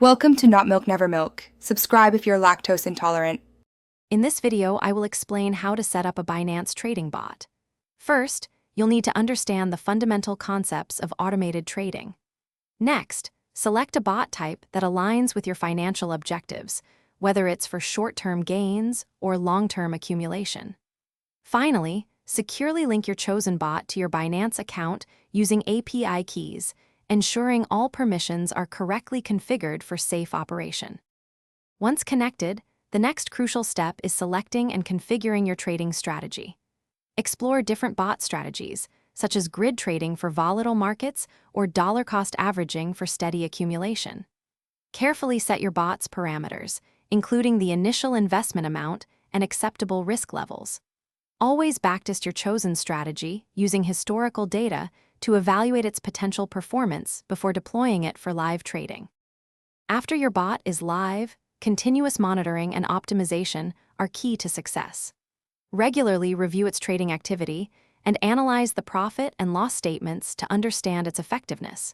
Welcome to Not Milk Never Milk. Subscribe if you're lactose intolerant. In this video, I will explain how to set up a Binance trading bot. First, you'll need to understand the fundamental concepts of automated trading. Next, select a bot type that aligns with your financial objectives, whether it's for short-term gains or long-term accumulation. Finally, securely link your chosen bot to your Binance account using API keys, ensuring all permissions are correctly configured for safe operation. Once connected, the next crucial step is selecting and configuring your trading strategy. Explore different bot strategies, such as grid trading for volatile markets or dollar-cost averaging for steady accumulation. Carefully set your bot's parameters, including the initial investment amount and acceptable risk levels. Always backtest your chosen strategy using historical data to evaluate its potential performance before deploying it for live trading. After your bot is live, continuous monitoring and optimization are key to success. Regularly review its trading activity and analyze the profit and loss statements to understand its effectiveness.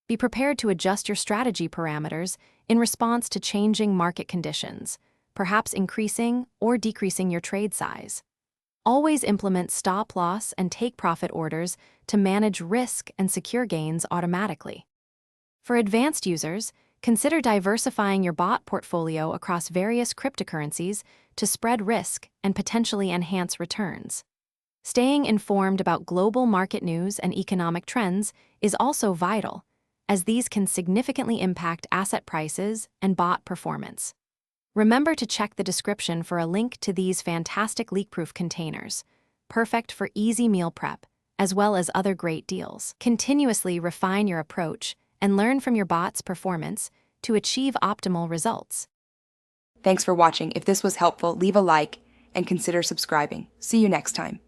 Be prepared to adjust your strategy parameters in response to changing market conditions, perhaps increasing or decreasing your trade size. Always implement stop-loss and take-profit orders to manage risk and secure gains automatically. For advanced users, consider diversifying your bot portfolio across various cryptocurrencies to spread risk and potentially enhance returns. Staying informed about global market news and economic trends is also vital, as these can significantly impact asset prices and bot performance. Remember to check the description for a link to these fantastic leak-proof containers, perfect for easy meal prep, as well as other great deals. Continuously refine your approach and learn from your bot's performance to achieve optimal results. Thanks for watching. If this was helpful, leave a like and consider subscribing. See you next time.